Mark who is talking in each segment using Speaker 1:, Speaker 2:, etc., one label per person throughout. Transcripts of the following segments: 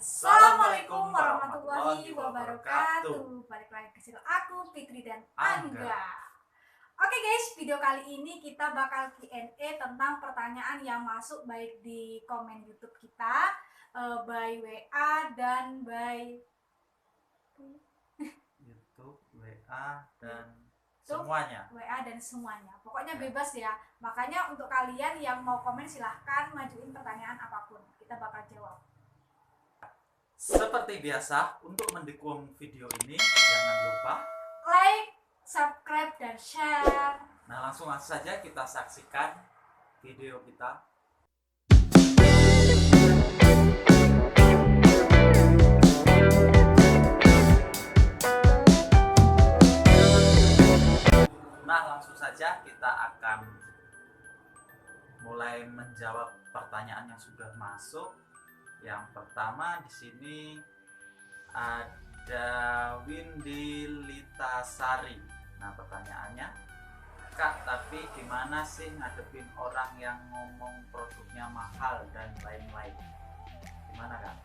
Speaker 1: Assalamualaikum warahmatullahi wabarakatuh. Balik lagi ke channel aku, Fitri dan Angga. Oke guys, video kali ini kita bakal Q&A tentang pertanyaan yang masuk baik di komen YouTube kita, by WA dan by
Speaker 2: YouTube, WA dan semuanya.
Speaker 1: WA dan semuanya. Pokoknya bebas ya. Makanya untuk kalian yang mau komen silahkan majuin pertanyaan apapun. Kita bakal jawab.
Speaker 2: Seperti biasa, untuk mendukung video ini jangan lupa
Speaker 1: like, subscribe, dan share.
Speaker 2: Nah, langsung saja kita saksikan video kita. Nah, langsung saja kita akan mulai menjawab pertanyaan yang sudah masuk. Yang pertama di sini ada Windy Litasari. Nah, pertanyaannya, Kak, tapi gimana sih ngadepin orang yang ngomong produknya mahal dan lain-lain? Gimana, Kak?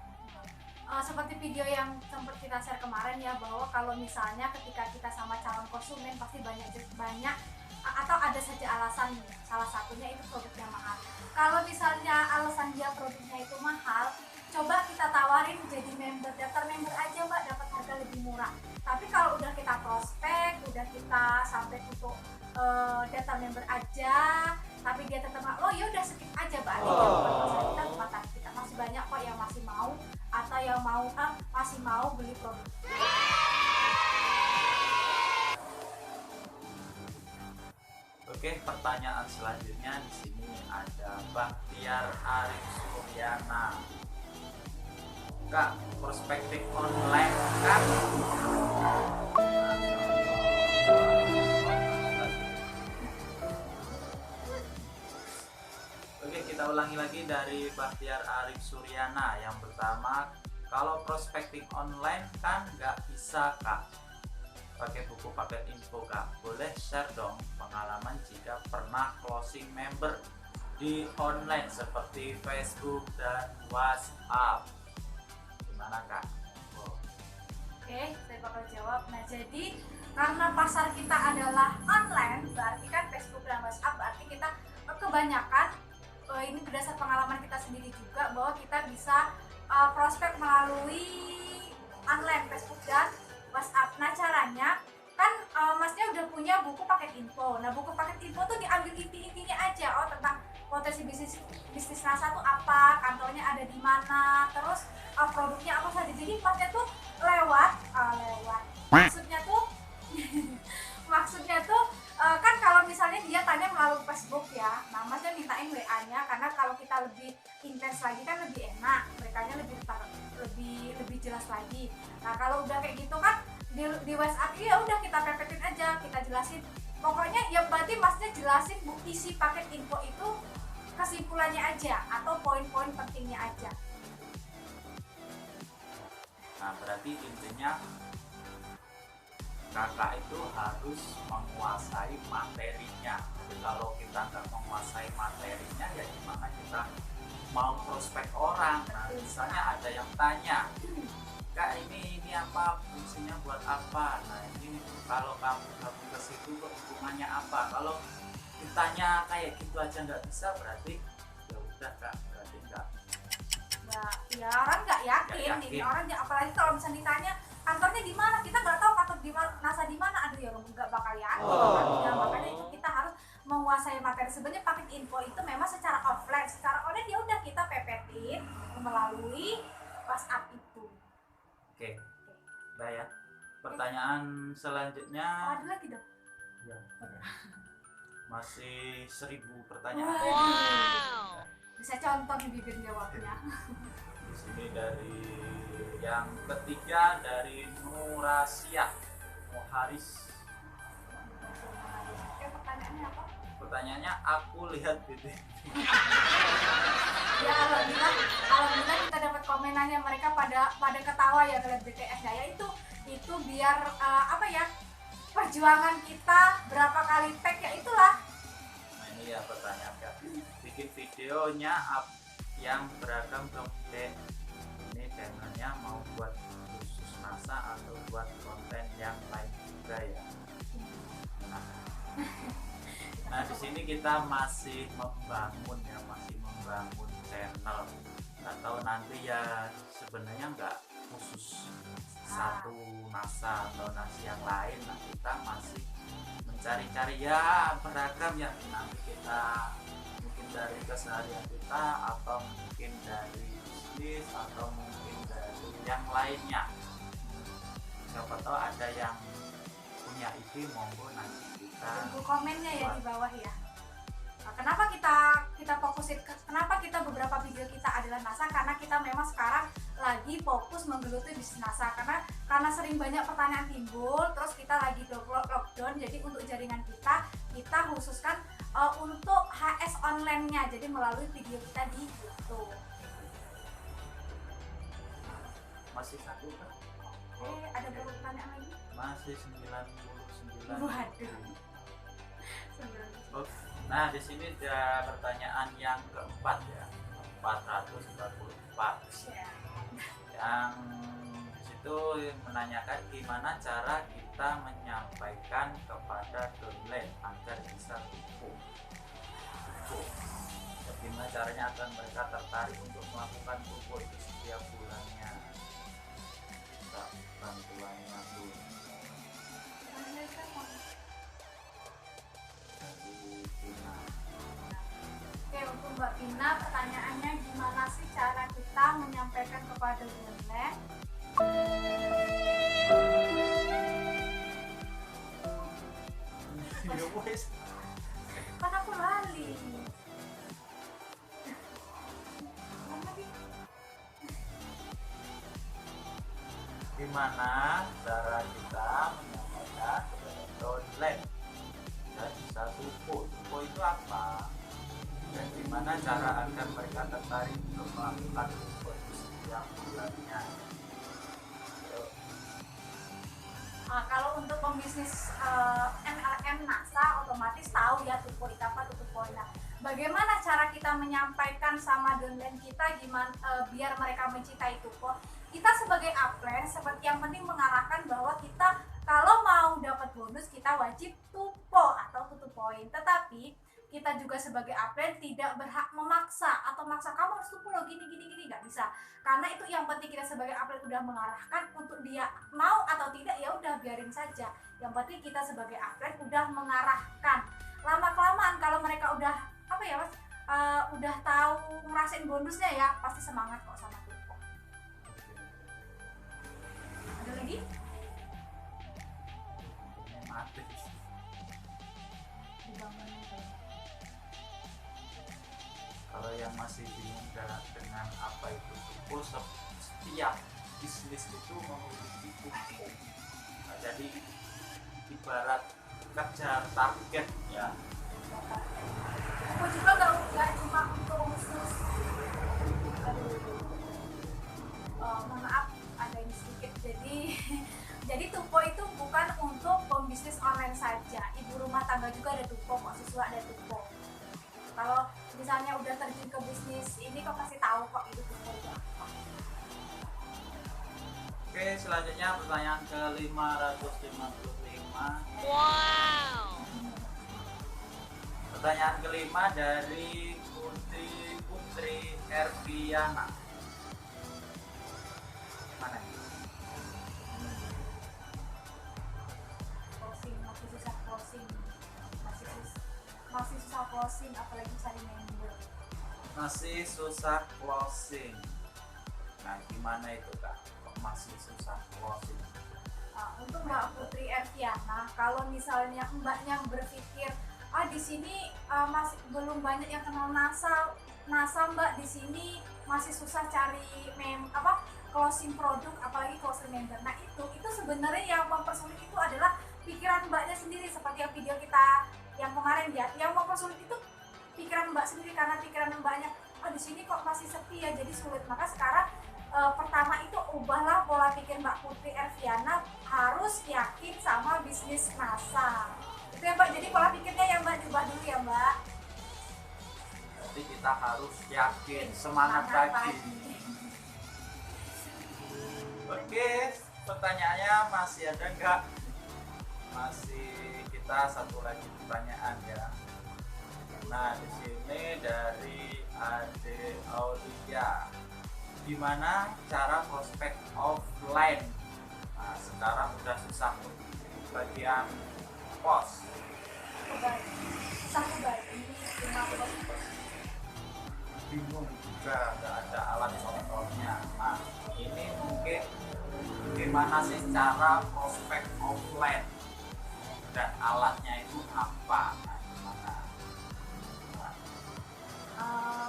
Speaker 1: Seperti video yang sempat kita share kemarin ya, bahwa kalau misalnya ketika kita sama calon konsumen pasti banyak atau ada saja alasan, salah satunya itu produknya mahal. Kalau misalnya alasan dia produknya itu mahal, coba kita tawarin jadi member, daftar member aja Mbak, dapat harga lebih murah. Tapi kalau udah kita prospek, udah kita sampai untuk daftar member aja, tapi dia tetap oh ya udah skip aja Mbak, kita bukan target kita, masih banyak kok yang masih mau atau yang mau masih mau beli produk.
Speaker 2: Oke, pertanyaan selanjutnya di sini ada Bahtiar Arif Suryana. Kak, prospektif online kan? Oke, kita ulangi lagi dari Bahtiar Arif Suryana. Yang pertama, kalau prospektif online kan nggak bisa Kak pakai buku paket info Kak. Boleh share dong pengalaman jika pernah closing member di online seperti Facebook dan WhatsApp. Gimana Kak?
Speaker 1: Oke, saya bakal jawab. Nah, jadi karena pasar kita adalah online, berarti kan Facebook dan WhatsApp, berarti kita kebanyakan ini berdasar pengalaman kita sendiri juga, bahwa kita bisa prospek melalui online Facebook dan WhatsApp. Nah, caranya kan masnya udah punya buku paket info. Nah, buku paket info tuh diambil inti-intinya aja. Oh, tentang potensi bisnis NASA tuh apa, kantornya ada di mana, terus produknya apa saja. Jadi masnya tuh lewat maksudnya tuh kan kalau misalnya dia tanya melalui Facebook ya, nah masnya mintain WA-nya, karena kalau kita lebih intens lagi kan lebih enak, merekanya lebih jelas lagi. Nah, kalau udah kayak gitu kan di WhatsApp ya udah kita pepetin aja, kita jelasin. Pokoknya ya berarti masnya jelasin isi paket info itu kesimpulannya aja atau poin-poin pentingnya aja.
Speaker 2: Nah, berarti intinya kakak itu harus menguasai materinya. Jadi kalau kita nggak menguasai materinya, ya gimana kita mau prospek orang? Nah, misalnya ada yang tanya, Kak, ini apa fungsinya, buat apa? Nah, ini kalau kamu gabung ke situ hubungannya apa? Kalau ditanya kayak gitu aja nggak bisa, berarti ya udah Kak, berarti enggak.
Speaker 1: Ya orang nggak yakin. Ini orang, apalagi kalau misalnya ditanya kantornya di mana, kita nggak tahu kantor di NASA di mana, aduh ya nggak bakal yakin. Makanya itu kita harus menguasai materi. Sebenarnya paket info itu memang secara offline, secara online ya udah kita pepetin melalui WhatsApp itu.
Speaker 2: Oke. Baik ya. Pertanyaan selanjutnya.
Speaker 1: Ada lagi dong?
Speaker 2: Ya. Masih 1000 pertanyaan.
Speaker 1: Wow. Bisa contoh di bibir jawabnya.
Speaker 2: Di sini dari yang ketiga dari Nurasia Moharis.
Speaker 1: Pertanyaannya apa?
Speaker 2: Pertanyaannya, aku lihat video.
Speaker 1: Ya alhamdulillah kita dapat komenannya, mereka pada ketawa ya ngeliat BTS. Ya itu biar apa ya, perjuangan kita berapa kali tag ya itulah.
Speaker 2: Nah, ini ya pertanyaan Kak. Bikin videonya yang beragam dong, Dek. Ini dengan di sini kita masih membangun ya, masih membangun channel. Nggak tahu nanti ya, sebenarnya nggak khusus satu NASA atau NASA yang lain. Nah, kita masih mencari-cari ya beragam ya, nanti kita mungkin dari keseharian kita atau mungkin dari bisnis atau mungkin dari yang lainnya. Siapa tahu ada yang punya ide, monggo nanti kita
Speaker 1: Tunggu komennya ya di bawah ya. Nah, kenapa kita fokusin, kenapa kita beberapa video kita adalah NASA, karena kita memang sekarang lagi fokus menggeluti bisnis NASA, karena sering banyak pertanyaan timbul, terus kita lagi lockdown, jadi untuk jaringan kita khususkan untuk HS online-nya, jadi melalui video kita di YouTube.
Speaker 2: masih satu kan?
Speaker 1: Oke, ada berapa pertanyaan lagi?
Speaker 2: Masih 99.
Speaker 1: Waduh.
Speaker 2: Oh, nah, di sini ada pertanyaan yang keempat ya, 444.
Speaker 1: Ya.
Speaker 2: Yang di situ menanyakan gimana cara kita menyampaikan kepada downline agar bisa tuku. Bagaimana caranya agar mereka tertarik untuk melakukan tuku itu setiap bulannya? Kita bantuannya dulu dari Tina.
Speaker 1: Oke, untuk Mbak Vina, pertanyaannya gimana sih cara kita menyampaikan kepada downline?
Speaker 2: Ya wes.
Speaker 1: Kan aku lali.
Speaker 2: Gimana cara kita menyampaikan kepada downline dan bisa tuku itu apa, dan gimana cara agar mereka tertarik untuk melakukan tuku itu setiap bulannya.
Speaker 1: Kalau untuk pembisnis MLM NASA otomatis tahu ya tuku itu apa, tuku poin. Nah, bagaimana cara kita menyampaikan sama downline kita gimana biar mereka mencintai tuku? Kita sebagai upline seperti yang penting mengarahkan bahwa kita kalau mau dapat bonus kita wajib tupo atau tutup poin. Tetapi kita juga sebagai upline tidak berhak memaksa atau maksa kamu harus tupo lo gini nggak bisa. Karena itu yang penting kita sebagai upline udah mengarahkan untuk dia mau atau tidak ya udah biarin saja. Yang penting kita sebagai upline udah mengarahkan. Lama kelamaan kalau mereka udah apa ya mas, udah tahu ngerasain bonusnya ya pasti semangat kok sama tupo. Ada lagi?
Speaker 2: Mati. Kalau yang masih bingung dengan apa itu tuku, setiap bisnis itu memiliki tuku. Nah, jadi ibarat kejar target ya.
Speaker 1: Aku juga nggak cuma untuk bisnis. Mohon maaf ada yang sedikit. Jadi tupo itu bukan untuk pembisnis online saja. Ibu rumah tangga juga ada tupo, kok siswa ada tupo. Kalau misalnya udah terjun ke bisnis ini kok kasih tahu kok itu tupo itu apa.
Speaker 2: Oke, selanjutnya pertanyaan ke 555.
Speaker 3: Wow.
Speaker 2: Pertanyaan kelima dari Putri Erviana. Mana ini?
Speaker 1: Closing masih susah closing. Masih susah closing apalagi cari member.
Speaker 2: Masih susah closing. Nah, gimana itu Kak? Kok masih susah closing?
Speaker 1: Untuk Mbak Putri Erviana, kalau misalnya mbaknya berpikir di sini masih belum banyak yang kenal NASA Mbak, di sini masih susah cari closing produk apalagi closing member. Nah itu sebenarnya yang mempersulit itu adalah pikiran mbaknya sendiri, seperti yang video kita yang kemarin ya, yang mempersulit itu pikiran mbak sendiri karena pikiran mbaknya di sini kok masih sepi ya jadi sulit. Maka sekarang pertama itu ubahlah pola pikir Mbak Putri Erviana, harus yakin sama bisnis NASA. Itu ya Mbak, jadi pola pikirnya ya Mbak diubah dulu ya Mbak.
Speaker 2: Jadi kita harus yakin, semangat pagi. Oke, pertanyaannya masih ada nggak? Masih kita satu lagi pertanyaan ya. Nah, di sini dari Ade Aulia. Gimana cara prospek offline? Nah, sekarang udah susah tuh. Bagian pos.
Speaker 1: Susah kebagi, cuma
Speaker 2: Bingung juga, nggak ada alat contohnya. Nah, ini mungkin gimana sih cara prospek offline dan alatnya itu apa? Nah, gimana?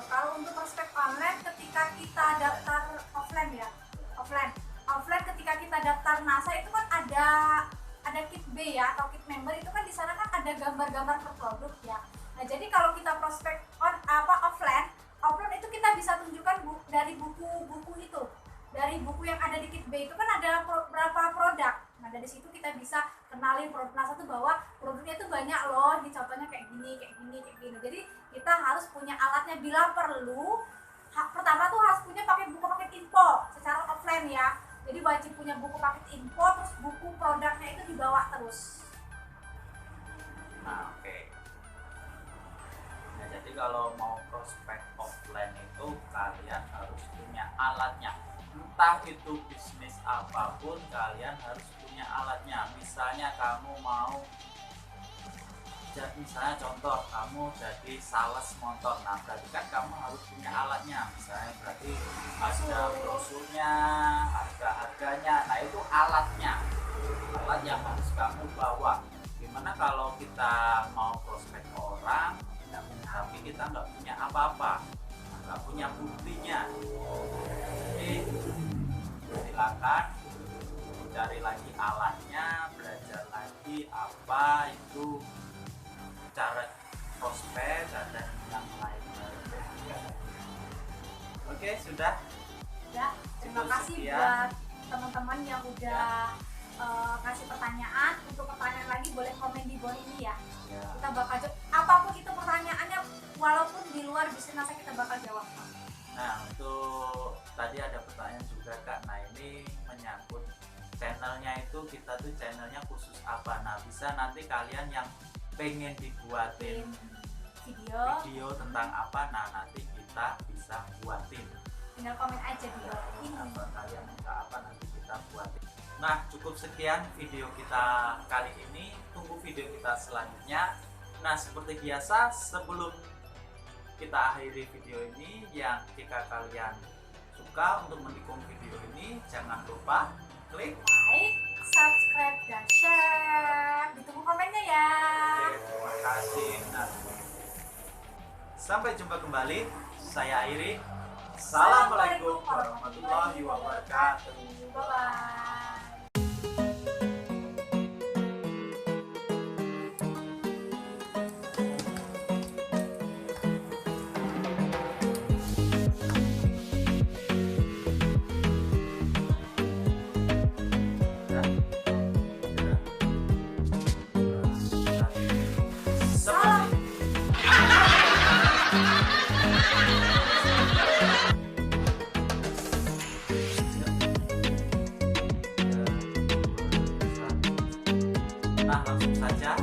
Speaker 1: kalau untuk prospek online ketika kita daftar offline ya, offline ketika kita daftar NASA itu kan ada kit B ya atau kit member, itu kan di sana kan ada gambar-gambar per produk ya. Nah, jadi kalau kita prospek offline itu kita bisa tunjukkan dari buku-buku itu. Dari buku yang ada di kit B itu kan ada berapa produk. Nah, dari situ kita bisa kenalin produk NASA itu bahwa produknya itu banyak loh. Ini contohnya kayak gini, kayak gini, kayak gini. Jadi kita harus punya alatnya bila perlu. Pertama tuh harus punya buku paket info secara offline ya. Jadi wajib punya buku paket info, terus buku produknya itu dibawa terus.
Speaker 2: Nah, oke. Nah, jadi kalau mau prospek offline itu kalian harus punya alatnya. Entah itu bisnis apapun, kalian harus punya alatnya. Misalnya kamu mau, misalnya contoh kamu jadi sales motor, nah berarti kan kamu harus punya alatnya. Misalnya berarti ada brosurnya, harga-harganya, nah itu alatnya, alat yang harus kamu bawa. Gimana kalau kita mau prospek orang, tapi kita nggak punya apa-apa, nggak punya buktinya? Jadi silakan cari lagi alatnya, belajar lagi apa itu cara prospek dan yang lainnya. Oke, sudah.
Speaker 1: Ya, terima
Speaker 2: Cukup
Speaker 1: kasih
Speaker 2: sekian.
Speaker 1: buat teman-teman yang udah kasih pertanyaan. Untuk pertanyaan lagi boleh komen di bawah ini ya.
Speaker 2: Ya.
Speaker 1: Kita bakal jawab apapun itu pertanyaannya, walaupun di luar bisnis NASA kita bakal jawab.
Speaker 2: Nah, untuk tadi ada pertanyaan juga Kak. Nah, ini menyangkut channelnya itu, kita tuh channelnya khusus apa? Nah, bisa nanti kalian yang pengen dibuatin video tentang apa, nah nanti kita bisa buatin.
Speaker 1: Tinggal komen aja di bawah ini.
Speaker 2: Apa kalian minta apa, nanti kita buatin. Nah, cukup sekian video kita kali ini. Tunggu video kita selanjutnya. Nah, seperti biasa, sebelum kita akhiri video ini, yang jika kalian suka untuk mendukung video ini, jangan lupa klik
Speaker 1: Like, subscribe, dan share. Ditunggu komennya ya.
Speaker 2: Oke, terima kasih. Nah, sampai jumpa kembali. Saya Airi. Assalamualaikum warahmatullahi wabarakatuh.
Speaker 1: Bye-bye. Salam.
Speaker 2: Nah, langsung saja